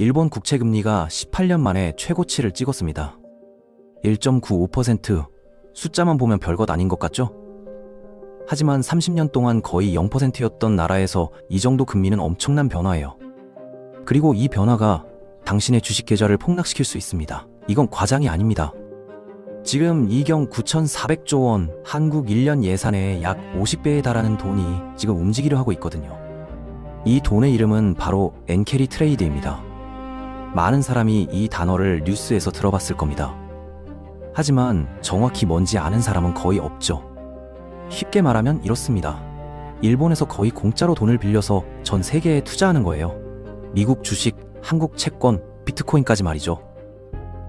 일본 국채 금리가 18년 만에 최고치를 찍었습니다. 1.95%, 숫자만 보면 별것 아닌 것 같죠? 하지만 30년 동안 거의 0%였던 나라에서 이 정도 금리는 엄청난 변화예요. 그리고 이 변화가 당신의 주식 계좌를 폭락시킬 수 있습니다. 이건 과장이 아닙니다. 지금 이경 9,400조 원, 한국 1년 예산의 약 50배에 달하는 돈이 지금 움직이려 하고 있거든요. 이 돈의 이름은 바로 엔캐리 트레이드입니다. 많은 사람이 이 단어를 뉴스에서 들어봤을 겁니다. 하지만 정확히 뭔지 아는 사람은 거의 없죠. 쉽게 말하면 이렇습니다. 일본에서 거의 공짜로 돈을 빌려서 전 세계에 투자하는 거예요. 미국 주식, 한국 채권, 비트코인까지 말이죠.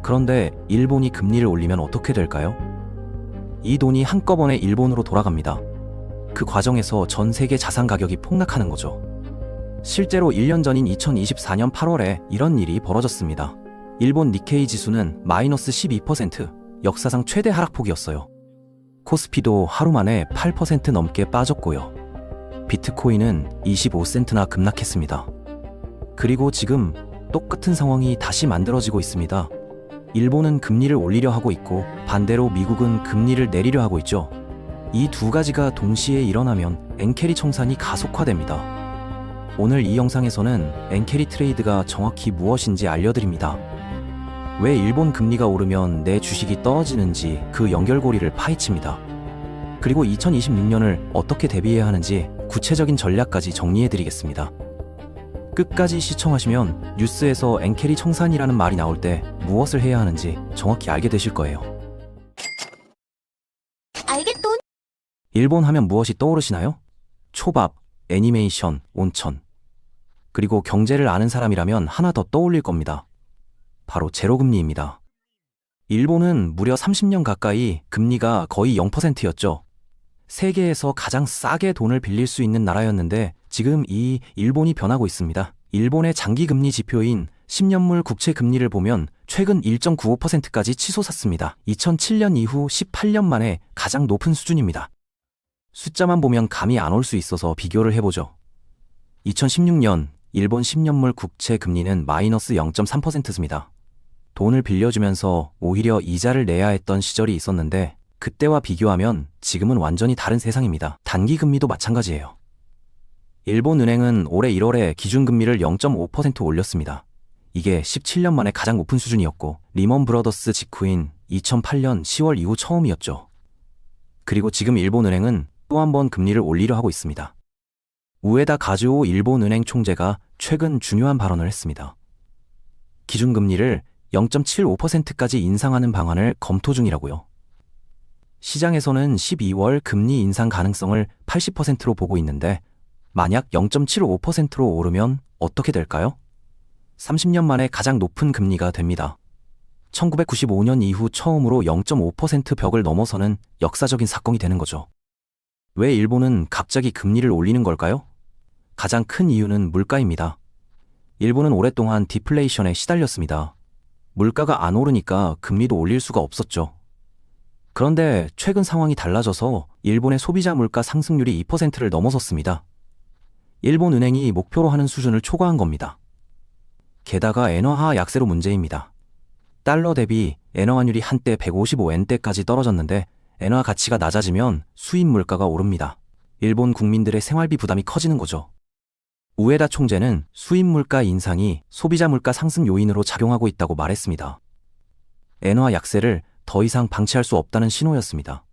그런데 일본이 금리를 올리면 어떻게 될까요? 이 돈이 한꺼번에 일본으로 돌아갑니다. 그 과정에서 전 세계 자산 가격이 폭락하는 거죠. 실제로 1년 전인 2024년 8월에 이런 일이 벌어졌습니다. 일본 니케이 지수는 마이너스 12%, 역사상 최대 하락폭이었어요. 코스피도 하루 만에 8% 넘게 빠졌고요. 비트코인은 25센트나 급락했습니다. 그리고 지금 똑같은 상황이 다시 만들어지고 있습니다. 일본은 금리를 올리려 하고 있고 반대로 미국은 금리를 내리려 하고 있죠. 이 두 가지가 동시에 일어나면 엔캐리 청산이 가속화됩니다. 오늘 이 영상에서는 엔캐리 트레이드가 정확히 무엇인지 알려드립니다. 왜 일본 금리가 오르면 내 주식이 떨어지는지 그 연결고리를 파헤칩니다. 그리고 2026년을 어떻게 대비해야 하는지 구체적인 전략까지 정리해드리겠습니다. 끝까지 시청하시면 뉴스에서 엔캐리 청산이라는 말이 나올 때 무엇을 해야 하는지 정확히 알게 되실 거예요. 알겠돈? 일본 하면 무엇이 떠오르시나요? 초밥, 애니메이션, 온천. 그리고 경제를 아는 사람이라면 하나 더 떠올릴 겁니다. 바로 제로금리입니다. 일본은 무려 30년 가까이 금리가 거의 0%였죠. 세계에서 가장 싸게 돈을 빌릴 수 있는 나라였는데 지금 이 일본이 변하고 있습니다. 일본의 장기금리 지표인 10년물 국채 금리를 보면 최근 1.95%까지 치솟았습니다. 2007년 이후 18년 만에 가장 높은 수준입니다. 숫자만 보면 감이 안 올 수 있어서 비교를 해보죠. 2016년 일본 10년물 국채 금리는 마이너스 0.3%습니다. 돈을 빌려주면서 오히려 이자를 내야 했던 시절이 있었는데 그때와 비교하면 지금은 완전히 다른 세상입니다. 단기금리도 마찬가지예요. 일본은행은 올해 1월에 기준금리를 0.5% 올렸습니다. 이게 17년 만에 가장 높은 수준이었고 리먼 브러더스 직후인 2008년 10월 이후 처음이었죠. 그리고 지금 일본은행은 또 한 번 금리를 올리려 하고 있습니다. 우에다 가즈오 일본은행 총재가 최근 중요한 발언을 했습니다. 기준금리를 0.75%까지 인상하는 방안을 검토 중이라고요. 시장에서는 12월 금리 인상 가능성을 80%로 보고 있는데 만약 0.75%로 오르면 어떻게 될까요? 30년 만에 가장 높은 금리가 됩니다. 1995년 이후 처음으로 0.5% 벽을 넘어서는 역사적인 사건이 되는 거죠. 왜 일본은 갑자기 금리를 올리는 걸까요? 가장 큰 이유는 물가입니다. 일본은 오랫동안 디플레이션에 시달렸습니다. 물가가 안 오르니까 금리도 올릴 수가 없었죠. 그런데 최근 상황이 달라져서 일본의 소비자 물가 상승률이 2%를 넘어섰습니다. 일본 은행이 목표로 하는 수준을 초과한 겁니다. 게다가 엔화화 약세로 문제입니다. 달러 대비 엔화 환율이 한때 155엔대까지 떨어졌는데 엔화 가치가 낮아지면 수입 물가가 오릅니다. 일본 국민들의 생활비 부담이 커지는 거죠. 우에다 총재는 수입 물가 인상이 소비자 물가 상승 요인으로 작용하고 있다고 말했습니다. 엔화 약세를 더 이상 방치할 수 없다는 신호였습니다.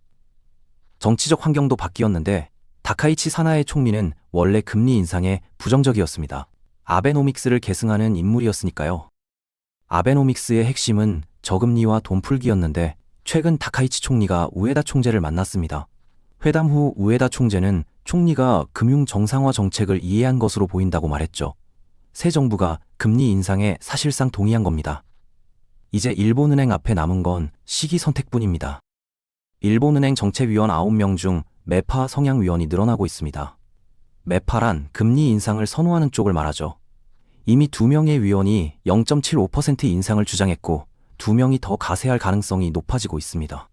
정치적 환경도 바뀌었는데 다카이치 사나에 총리는 원래 금리 인상에 부정적이었습니다. 아베노믹스를 계승하는 인물이었으니까요. 아베노믹스의 핵심은 저금리와 돈풀기였는데 최근 다카이치 총리가 우에다 총재를 만났습니다. 회담 후 우에다 총재는 총리가 금융 정상화 정책을 이해한 것으로 보인다고 말했죠. 새 정부가 금리 인상에 사실상 동의한 겁니다. 이제 일본은행 앞에 남은 건 시기 선택뿐입니다. 일본은행 정책위원 9명 중 매파 성향위원이 늘어나고 있습니다. 매파란 금리 인상을 선호하는 쪽을 말하죠. 이미 2명의 위원이 0.75% 인상을 주장했고 2명이 더 가세할 가능성이 높아지고 있습니다.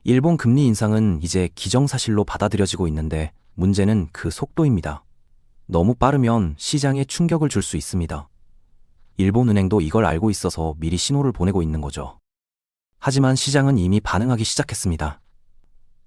일본 금리 인상은 이제 기정사실로 받아들여지고 있는데 문제는 그 속도입니다. 너무 빠르면 시장에 충격을 줄 수 있습니다. 일본은행도 이걸 알고 있어서 미리 신호를 보내고 있는 거죠. 하지만 시장은 이미 반응하기 시작했습니다.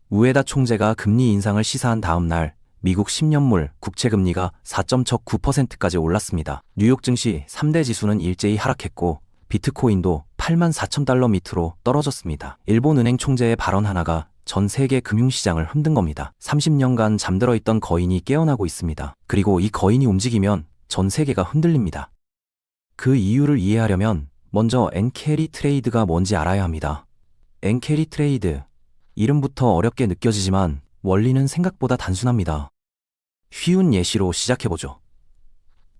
우에다 총재가 금리 인상을 시사한 다음 날 미국 10년물 국채금리가 4.9%까지 올랐습니다. 뉴욕 증시 3대 지수는 일제히 하락했고 비트코인도 84,000달러 밑으로 떨어졌습니다. 일본 은행 총재의 발언 하나가 전 세계 금융시장을 흔든 겁니다. 30년간 잠들어 있던 거인이 깨어나고 있습니다. 그리고 이 거인이 움직이면 전 세계가 흔들립니다. 그 이유를 이해하려면 먼저 엔캐리 트레이드가 뭔지 알아야 합니다. 엔캐리 트레이드, 이름부터 어렵게 느껴지지만 원리는 생각보다 단순합니다. 쉬운 예시로 시작해보죠.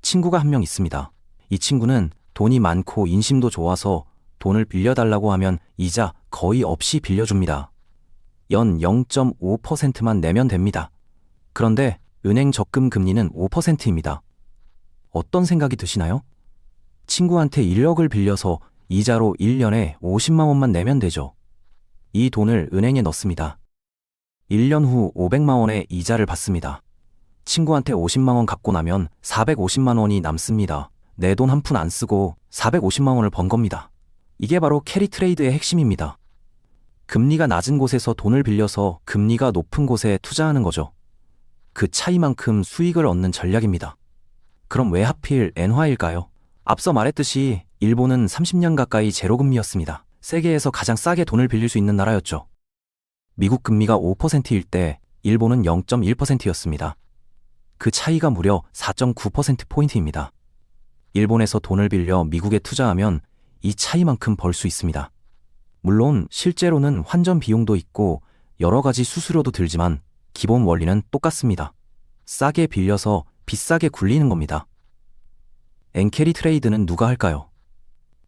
친구가 한 명 있습니다. 이 친구는 돈이 많고 인심도 좋아서 돈을 빌려달라고 하면 이자 거의 없이 빌려줍니다. 연 0.5%만 내면 됩니다. 그런데 은행 적금 금리는 5%입니다. 어떤 생각이 드시나요? 친구한테 1억을 빌려서 이자로 1년에 50만 원만 내면 되죠. 이 돈을 은행에 넣습니다. 1년 후 500만 원의 이자를 받습니다. 친구한테 50만 원 갚고 나면 450만 원이 남습니다. 내 돈 한 푼 안 쓰고 450만 원을 번 겁니다. 이게 바로 캐리 트레이드의 핵심입니다. 금리가 낮은 곳에서 돈을 빌려서 금리가 높은 곳에 투자하는 거죠. 그 차이만큼 수익을 얻는 전략입니다. 그럼 왜 하필 엔화일까요? 앞서 말했듯이 일본은 30년 가까이 제로금리였습니다. 세계에서 가장 싸게 돈을 빌릴 수 있는 나라였죠. 미국 금리가 5%일 때 일본은 0.1%였습니다. 그 차이가 무려 4.9%포인트입니다. 일본에서 돈을 빌려 미국에 투자하면 이 차이만큼 벌 수 있습니다. 물론 실제로는 환전 비용도 있고 여러 가지 수수료도 들지만 기본 원리는 똑같습니다. 싸게 빌려서 비싸게 굴리는 겁니다. 엔캐리 트레이드는 누가 할까요?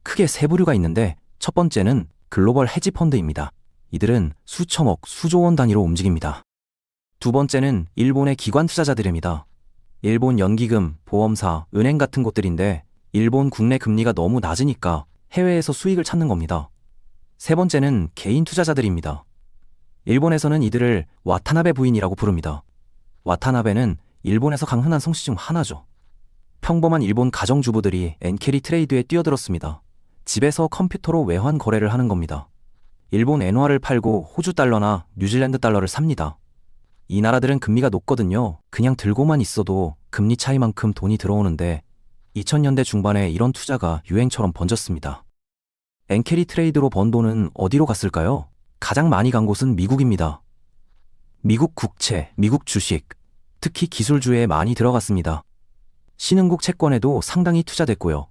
크게 세 부류가 있는데 첫 번째는 글로벌 헤지 펀드입니다. 이들은 수천억, 수조 원 단위로 움직입니다. 두 번째는 일본의 기관 투자자들입니다. 일본 연기금, 보험사, 은행 같은 곳들인데 일본 국내 금리가 너무 낮으니까 해외에서 수익을 찾는 겁니다. 세 번째는 개인 투자자들입니다. 일본에서는 이들을 와타나베 부인이라고 부릅니다. 와타나베는 일본에서 강흔한 성씨 중 하나죠. 평범한 일본 가정주부들이 엔캐리 트레이드에 뛰어들었습니다. 집에서 컴퓨터로 외환 거래를 하는 겁니다. 일본 엔화를 팔고 호주 달러나 뉴질랜드 달러를 삽니다. 이 나라들은 금리가 높거든요. 그냥 들고만 있어도 금리 차이만큼 돈이 들어오는데 2000년대 중반에 이런 투자가 유행처럼 번졌습니다. 엔캐리 트레이드로 번 돈은 어디로 갔을까요? 가장 많이 간 곳은 미국입니다. 미국 국채, 미국 주식, 특히 기술주에 많이 들어갔습니다. 신흥국 채권에도 상당히 투자됐고요.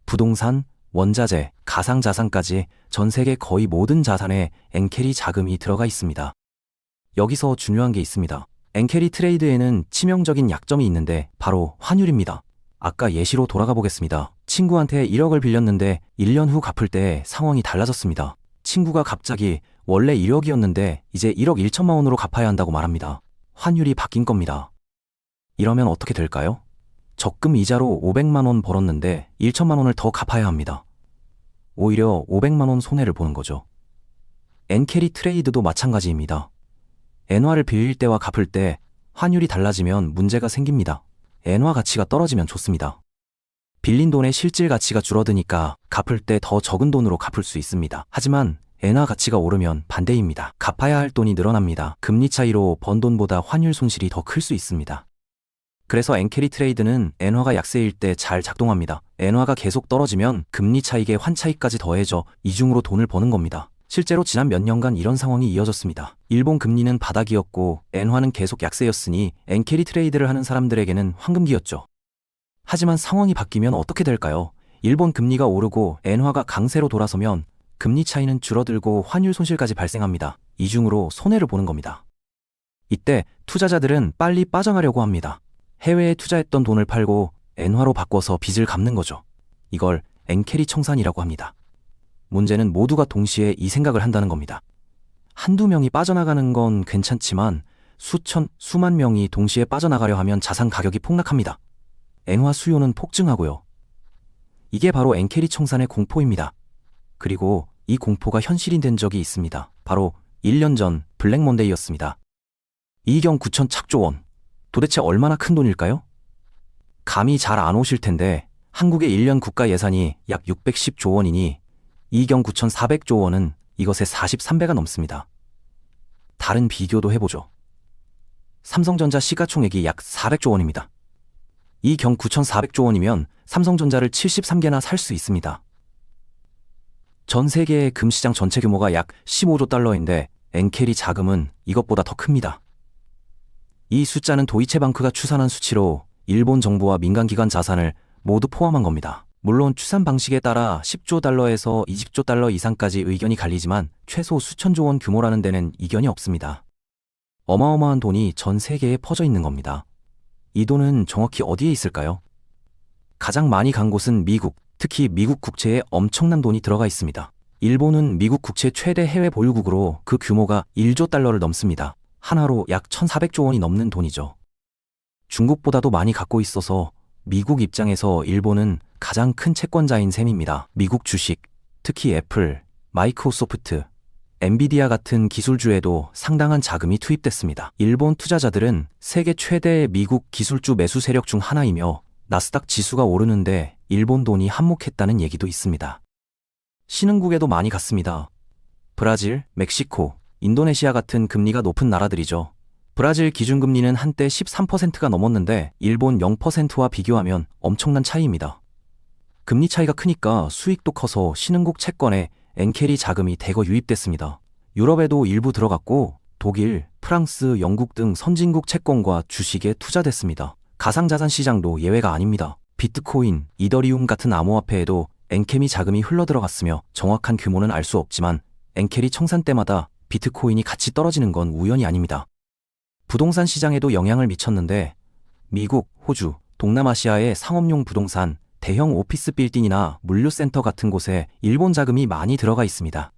부동산, 원자재, 가상자산까지 전 세계 거의 모든 자산에 엔캐리 자금이 들어가 있습니다. 여기서 중요한 게 있습니다. 엔캐리 트레이드에는 치명적인 약점이 있는데 바로 환율입니다. 아까 예시로 돌아가 보겠습니다. 친구한테 1억을 빌렸는데 1년 후 갚을 때 상황이 달라졌습니다. 친구가 갑자기 원래 1억이었는데 이제 1억 1천만 원으로 갚아야 한다고 말합니다. 환율이 바뀐 겁니다. 이러면 어떻게 될까요? 적금 이자로 500만 원 벌었는데 1천만 원을 더 갚아야 합니다. 오히려 500만 원 손해를 보는 거죠. 엔캐리 트레이드도 마찬가지입니다. 엔화를 빌릴 때와 갚을 때 환율이 달라지면 문제가 생깁니다. 엔화 가치가 떨어지면 좋습니다. 빌린 돈의 실질 가치가 줄어드니까 갚을 때 더 적은 돈으로 갚을 수 있습니다. 하지만 엔화 가치가 오르면 반대입니다. 갚아야 할 돈이 늘어납니다. 금리 차이로 번 돈보다 환율 손실이 더 클 수 있습니다. 그래서 엔캐리 트레이드는 엔화가 약세일 때 잘 작동합니다. 엔화가 계속 떨어지면 금리 차익에 환차익까지 더해져 이중으로 돈을 버는 겁니다. 실제로 지난 몇 년간 이런 상황이 이어졌습니다. 일본 금리는 바닥이었고 엔화는 계속 약세였으니 엔캐리 트레이드를 하는 사람들에게는 황금기였죠. 하지만 상황이 바뀌면 어떻게 될까요? 일본 금리가 오르고 엔화가 강세로 돌아서면 금리 차이는 줄어들고 환율 손실까지 발생합니다. 이중으로 손해를 보는 겁니다. 이때 투자자들은 빨리 빠져나려고 합니다. 해외에 투자했던 돈을 팔고 엔화로 바꿔서 빚을 갚는 거죠. 이걸 엔캐리 청산이라고 합니다. 문제는 모두가 동시에 이 생각을 한다는 겁니다. 한두 명이 빠져나가는 건 괜찮지만 수천, 수만 명이 동시에 빠져나가려 하면 자산 가격이 폭락합니다. 엔화 수요는 폭증하고요. 이게 바로 엔캐리 청산의 공포입니다. 그리고 이 공포가 현실이 된 적이 있습니다. 바로 1년 전 블랙 먼데이였습니다. 이경 9천 착조 원. 도대체 얼마나 큰 돈일까요? 감이 잘 안 오실 텐데 한국의 1년 국가 예산이 약 610조 원이니 이경 9,400조 원은 이것의 43배가 넘습니다. 다른 비교도 해보죠. 삼성전자 시가총액이 약 400조 원입니다. 이경 9,400조 원이면 삼성전자를 73개나 살 수 있습니다. 전 세계의 금시장 전체 규모가 약 15조 달러인데 엔켈이 자금은 이것보다 더 큽니다. 이 숫자는 도이체방크가 추산한 수치로 일본 정부와 민간기관 자산을 모두 포함한 겁니다. 물론 추산 방식에 따라 10조 달러에서 20조 달러 이상까지 의견이 갈리지만 최소 수천조 원 규모라는 데는 이견이 없습니다. 어마어마한 돈이 전 세계에 퍼져 있는 겁니다. 이 돈은 정확히 어디에 있을까요? 가장 많이 간 곳은 미국, 특히 미국 국채에 엄청난 돈이 들어가 있습니다. 일본은 미국 국채 최대 해외 보유국으로 그 규모가 1조 달러를 넘습니다. 하나로 약 1,400조 원이 넘는 돈이죠. 중국보다도 많이 갖고 있어서 미국 입장에서 일본은 가장 큰 채권자인 셈입니다. 미국 주식, 특히 애플, 마이크로소프트, 엔비디아 같은 기술주에도 상당한 자금이 투입됐습니다. 일본 투자자들은 세계 최대의 미국 기술주 매수 세력 중 하나이며 나스닥 지수가 오르는데 일본 돈이 한몫했다는 얘기도 있습니다. 신흥국에도 많이 갔습니다. 브라질, 멕시코, 인도네시아 같은 금리가 높은 나라들이죠. 브라질 기준금리는 한때 13%가 넘었는데 일본 0%와 비교하면 엄청난 차이입니다. 금리 차이가 크니까 수익도 커서 신흥국 채권에 엔켈이 자금이 대거 유입됐습니다. 유럽에도 일부 들어갔고 독일, 프랑스, 영국 등 선진국 채권과 주식에 투자됐습니다. 가상자산 시장도 예외가 아닙니다. 비트코인, 이더리움 같은 암호화폐에도 엔켈이 자금이 흘러들어갔으며 정확한 규모는 알 수 없지만 엔켈이 청산 때마다 비트코인이 같이 떨어지는 건 우연이 아닙니다. 부동산 시장에도 영향을 미쳤는데 미국, 호주, 동남아시아의 상업용 부동산, 대형 오피스 빌딩이나 물류센터 같은 곳에 일본 자금이 많이 들어가 있습니다.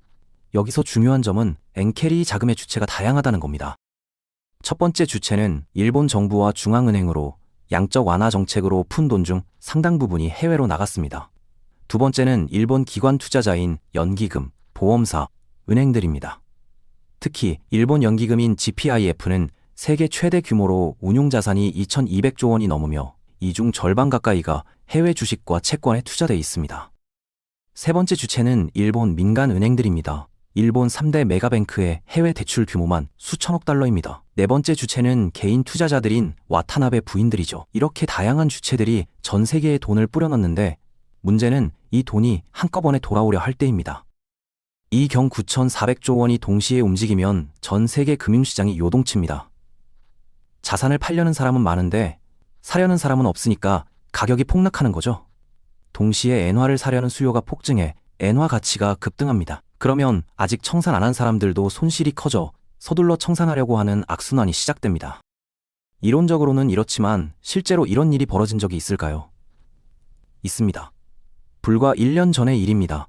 여기서 중요한 점은 엔켈이 자금의 주체가 다양하다는 겁니다. 첫 번째 주체는 일본 정부와 중앙은행으로 양적 완화 정책으로 푼 돈 중 상당 부분이 해외로 나갔습니다. 두 번째는 일본 기관 투자자인 연기금, 보험사, 은행들입니다. 특히 일본 연기금인 GPIF는 세계 최대 규모로 운용자산이 2,200조 원이 넘으며 이 중 절반 가까이가 해외 주식과 채권에 투자돼 있습니다. 세 번째 주체는 일본 민간은행들입니다. 일본 3대 메가뱅크의 해외 대출 규모만 수천억 달러입니다. 네 번째 주체는 개인 투자자들인 와타나베 부인들이죠. 이렇게 다양한 주체들이 전 세계에 돈을 뿌려넣는데 문제는 이 돈이 한꺼번에 돌아오려 할 때입니다. 이경 9,400조 원이 동시에 움직이면 전 세계 금융시장이 요동칩니다. 자산을 팔려는 사람은 많은데 사려는 사람은 없으니까 가격이 폭락하는 거죠. 동시에 엔화를 사려는 수요가 폭증해 엔화 가치가 급등합니다. 그러면 아직 청산 안 한 사람들도 손실이 커져 서둘러 청산하려고 하는 악순환이 시작됩니다. 이론적으로는 이렇지만 실제로 이런 일이 벌어진 적이 있을까요? 있습니다. 불과 1년 전의 일입니다.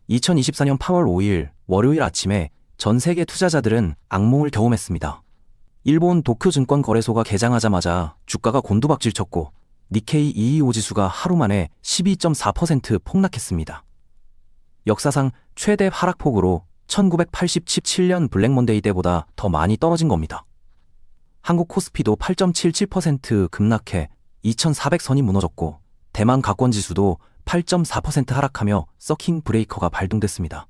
2024년 8월 5일 월요일 아침에 전 세계 투자자들은 악몽을 경험했습니다. 일본 도쿄증권 거래소가 개장하자마자 주가가 곤두박질 쳤고 니케이 225 지수가 하루 만에 12.4% 폭락했습니다. 역사상 최대 하락폭으로 1987년 블랙먼데이 때보다 더 많이 떨어진 겁니다. 한국 코스피도 8.77% 급락해 2400선이 무너졌고 대만 가권지수도 8.4% 하락하며 서킹 브레이커가 발동됐습니다.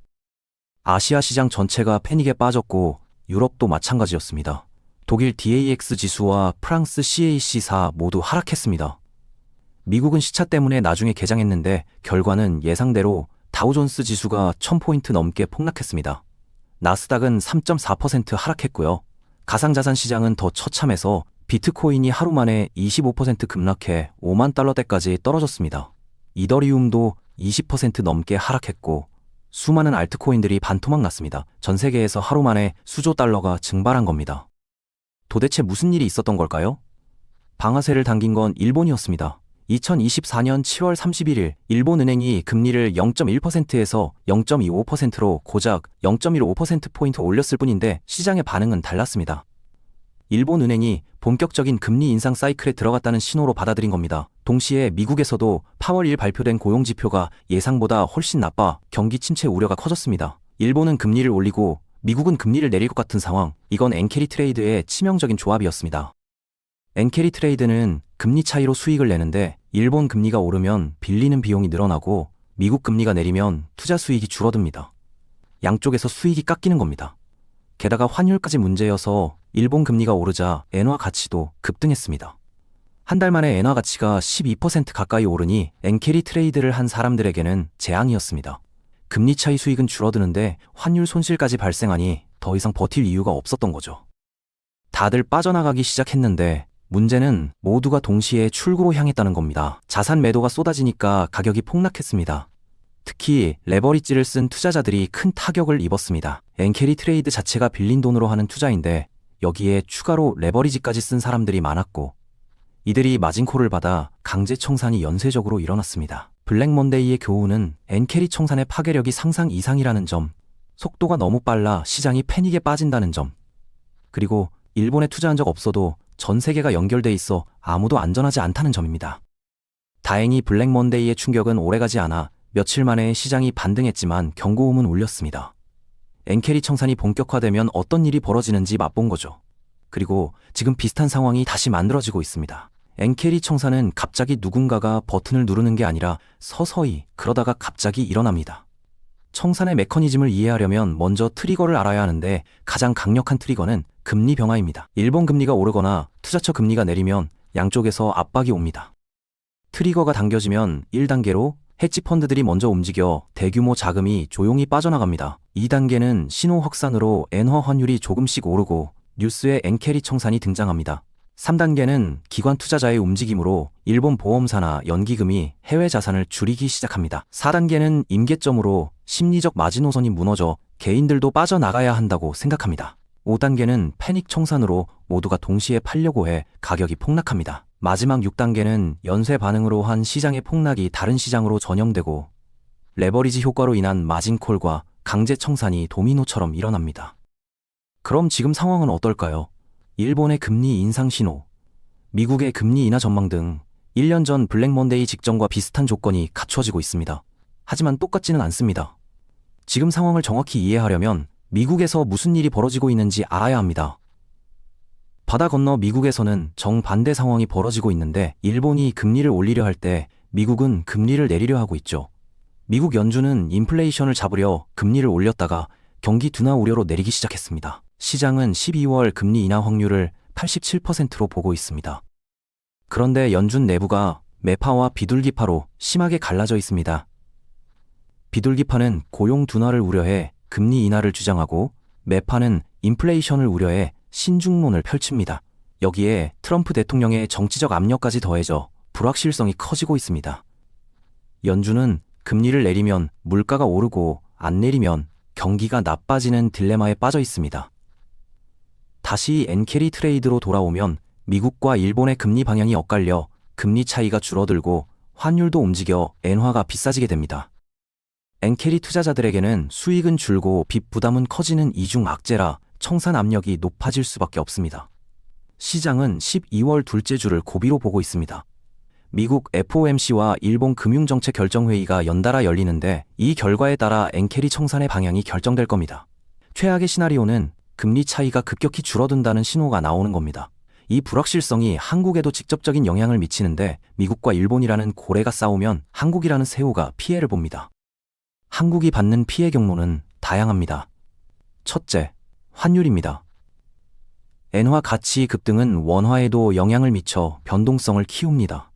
아시아 시장 전체가 패닉에 빠졌고 유럽도 마찬가지였습니다. 독일 DAX 지수와 프랑스 CAC4 모두 하락했습니다. 미국은 시차 때문에 나중에 개장했는데 결과는 예상대로 다우존스 지수가 1000포인트 넘게 폭락했습니다. 나스닥은 3.4% 하락했고요. 가상자산 시장은 더 처참해서 비트코인이 하루 만에 25% 급락해 5만 달러대까지 떨어졌습니다. 이더리움도 20% 넘게 하락했고 수많은 알트코인들이 반토막 났습니다. 전 세계에서 하루 만에 수조 달러가 증발한 겁니다. 도대체 무슨 일이 있었던 걸까요? 방아쇠를 당긴 건 일본이었습니다. 2024년 7월 31일 일본은행이 금리를 0.1%에서 0.25%로 고작 0.15%포인트 올렸을 뿐인데 시장의 반응은 달랐습니다. 일본은행이 본격적인 금리 인상 사이클에 들어갔다는 신호로 받아들인 겁니다. 동시에 미국에서도 8월 1일 발표된 고용지표가 예상보다 훨씬 나빠 경기 침체 우려가 커졌습니다. 일본은 금리를 올리고 미국은 금리를 내릴 것 같은 상황, 이건 엔캐리 트레이드의 치명적인 조합이었습니다. 엔캐리 트레이드는 금리 차이로 수익을 내는데 일본 금리가 오르면 빌리는 비용이 늘어나고 미국 금리가 내리면 투자 수익이 줄어듭니다. 양쪽에서 수익이 깎이는 겁니다. 게다가 환율까지 문제여서 일본 금리가 오르자 엔화 가치도 급등했습니다. 한 달 만에 엔화 가치가 12% 가까이 오르니 엔캐리 트레이드를 한 사람들에게는 재앙이었습니다. 금리 차이 수익은 줄어드는데 환율 손실까지 발생하니 더 이상 버틸 이유가 없었던 거죠. 다들 빠져나가기 시작했는데 문제는 모두가 동시에 출구로 향했다는 겁니다. 자산 매도가 쏟아지니까 가격이 폭락했습니다. 특히 레버리지를 쓴 투자자들이 큰 타격을 입었습니다. 엔캐리 트레이드 자체가 빌린 돈으로 하는 투자인데 여기에 추가로 레버리지까지 쓴 사람들이 많았고 이들이 마진콜을 받아 강제 청산이 연쇄적으로 일어났습니다. 블랙 먼데이의 교훈은 엔캐리 청산의 파괴력이 상상 이상이라는 점, 속도가 너무 빨라 시장이 패닉에 빠진다는 점, 그리고 일본에 투자한 적 없어도 전 세계가 연결돼 있어 아무도 안전하지 않다는 점입니다. 다행히 블랙 먼데이의 충격은 오래가지 않아 며칠 만에 시장이 반등했지만 경고음은 울렸습니다. 엔캐리 청산이 본격화되면 어떤 일이 벌어지는지 맛본 거죠. 그리고 지금 비슷한 상황이 다시 만들어지고 있습니다. 엔캐리 청산은 갑자기 누군가가 버튼을 누르는 게 아니라 서서히 그러다가 갑자기 일어납니다. 청산의 메커니즘을 이해하려면 먼저 트리거를 알아야 하는데 가장 강력한 트리거는 금리 변화입니다. 일본 금리가 오르거나 투자처 금리가 내리면 양쪽에서 압박이 옵니다. 트리거가 당겨지면 1단계로 헤지 펀드들이 먼저 움직여 대규모 자금이 조용히 빠져나갑니다. 2단계는 신호 확산으로 엔화 환율이 조금씩 오르고 뉴스에 엔캐리 청산이 등장합니다. 3단계는 기관 투자자의 움직임으로 일본 보험사나 연기금이 해외 자산을 줄이기 시작합니다. 4단계는 임계점으로 심리적 마지노선이 무너져 개인들도 빠져나가야 한다고 생각합니다. 5단계는 패닉 청산으로 모두가 동시에 팔려고 해 가격이 폭락합니다. 마지막 6단계는 연쇄 반응으로 한 시장의 폭락이 다른 시장으로 전염되고 레버리지 효과로 인한 마진콜과 강제 청산이 도미노처럼 일어납니다. 그럼 지금 상황은 어떨까요? 일본의 금리 인상 신호, 미국의 금리 인하 전망 등 1년 전 블랙 먼데이 직전과 비슷한 조건이 갖추어지고 있습니다. 하지만 똑같지는 않습니다. 지금 상황을 정확히 이해하려면 미국에서 무슨 일이 벌어지고 있는지 알아야 합니다. 바다 건너 미국에서는 정반대 상황이 벌어지고 있는데 일본이 금리를 올리려 할 때 미국은 금리를 내리려 하고 있죠. 미국 연준은 인플레이션을 잡으려 금리를 올렸다가 경기 둔화 우려로 내리기 시작했습니다. 시장은 12월 금리 인하 확률을 87%로 보고 있습니다. 그런데 연준 내부가 매파와 비둘기파로 심하게 갈라져 있습니다. 비둘기파는 고용 둔화를 우려해 금리 인하를 주장하고 매파는 인플레이션을 우려해 신중론을 펼칩니다. 여기에 트럼프 대통령의 정치적 압력까지 더해져 불확실성이 커지고 있습니다. 연준은 금리를 내리면 물가가 오르고 안 내리면 경기가 나빠지는 딜레마에 빠져 있습니다. 다시 엔캐리 트레이드로 돌아오면 미국과 일본의 금리 방향이 엇갈려 금리 차이가 줄어들고 환율도 움직여 엔화가 비싸지게 됩니다. 엔캐리 투자자들에게는 수익은 줄고 빚 부담은 커지는 이중 악재라 청산 압력이 높아질 수밖에 없습니다. 시장은 12월 둘째 주를 고비로 보고 있습니다. 미국 FOMC와 일본 금융정책결정회의가 연달아 열리는데 이 결과에 따라 엔캐리 청산의 방향이 결정될 겁니다. 최악의 시나리오는 금리 차이가 급격히 줄어든다는 신호가 나오는 겁니다. 이 불확실성이 한국에도 직접적인 영향을 미치는데 미국과 일본이라는 고래가 싸우면 한국이라는 새우가 피해를 봅니다. 한국이 받는 피해 경로는 다양합니다. 첫째, 환율입니다. 엔화 가치 급등은 원화에도 영향을 미쳐 변동성을 키웁니다.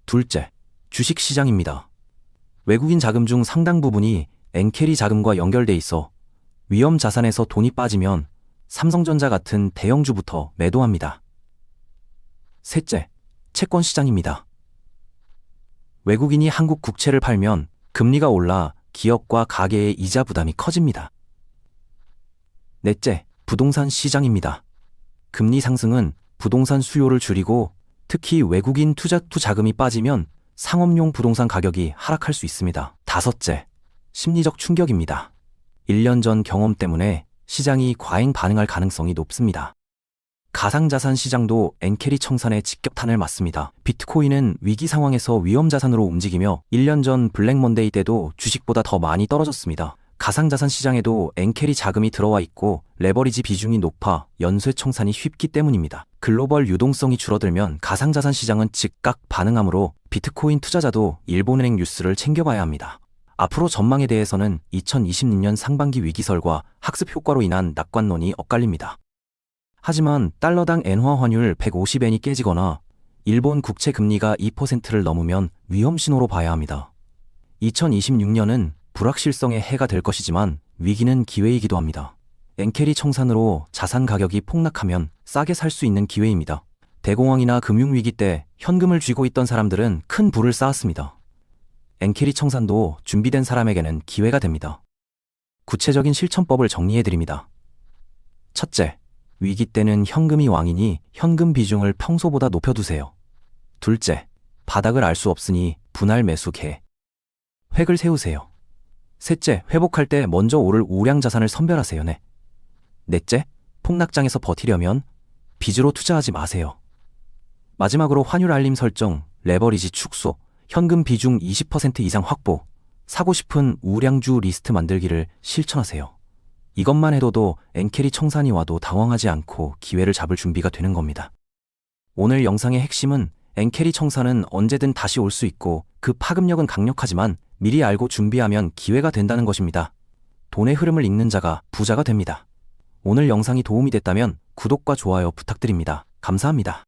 둘째, 주식시장입니다. 외국인 자금 중 상당 부분이 엔캐리 자금과 연결돼 있어 위험 자산에서 돈이 빠지면 삼성전자 같은 대형주부터 매도합니다. 셋째, 채권시장입니다. 외국인이 한국 국채를 팔면 금리가 올라 기업과 가계의 이자 부담이 커집니다. 넷째, 부동산 시장입니다. 금리 상승은 부동산 수요를 줄이고 특히 외국인 투자 자금이 빠지면 상업용 부동산 가격이 하락할 수 있습니다. 다섯째, 심리적 충격입니다. 1년 전 경험 때문에 시장이 과잉 반응할 가능성이 높습니다. 가상자산 시장도 엔캐리 청산에 직격탄을 맞습니다. 비트코인은 위기 상황에서 위험 자산으로 움직이며 1년 전 블랙 먼데이 때도 주식보다 더 많이 떨어졌습니다. 가상자산 시장에도 엔캐리 자금이 들어와 있고 레버리지 비중이 높아 연쇄 청산이 쉽기 때문입니다. 글로벌 유동성이 줄어들면 가상자산 시장은 즉각 반응하므로 비트코인 투자자도 일본은행 뉴스를 챙겨봐야 합니다. 앞으로 전망에 대해서는 2026년 상반기 위기설과 학습 효과로 인한 낙관론이 엇갈립니다. 하지만 달러당 엔화 환율 150엔이 깨지거나 일본 국채 금리가 2%를 넘으면 위험 신호로 봐야 합니다. 2026년은 불확실성의 해가 될 것이지만 위기는 기회이기도 합니다. 엔캐리 청산으로 자산 가격이 폭락하면 싸게 살 수 있는 기회입니다. 대공황이나 금융위기 때 현금을 쥐고 있던 사람들은 큰 부를 쌓았습니다. 엔캐리 청산도 준비된 사람에게는 기회가 됩니다. 구체적인 실천법을 정리해드립니다. 첫째, 위기 때는 현금이 왕이니 현금 비중을 평소보다 높여두세요. 둘째, 바닥을 알 수 없으니 분할 매수 계획을 세우세요. 셋째, 회복할 때 먼저 오를 우량 자산을 선별하세요. 넷째, 폭락장에서 버티려면 빚으로 투자하지 마세요. 마지막으로 환율 알림 설정, 레버리지 축소, 현금 비중 20% 이상 확보, 사고 싶은 우량주 리스트 만들기를 실천하세요. 이것만 해둬도 엔캐리 청산이 와도 당황하지 않고 기회를 잡을 준비가 되는 겁니다. 오늘 영상의 핵심은 엔캐리 청산은 언제든 다시 올 수 있고 그 파급력은 강력하지만 미리 알고 준비하면 기회가 된다는 것입니다. 돈의 흐름을 읽는 자가 부자가 됩니다. 오늘 영상이 도움이 됐다면 구독과 좋아요 부탁드립니다. 감사합니다.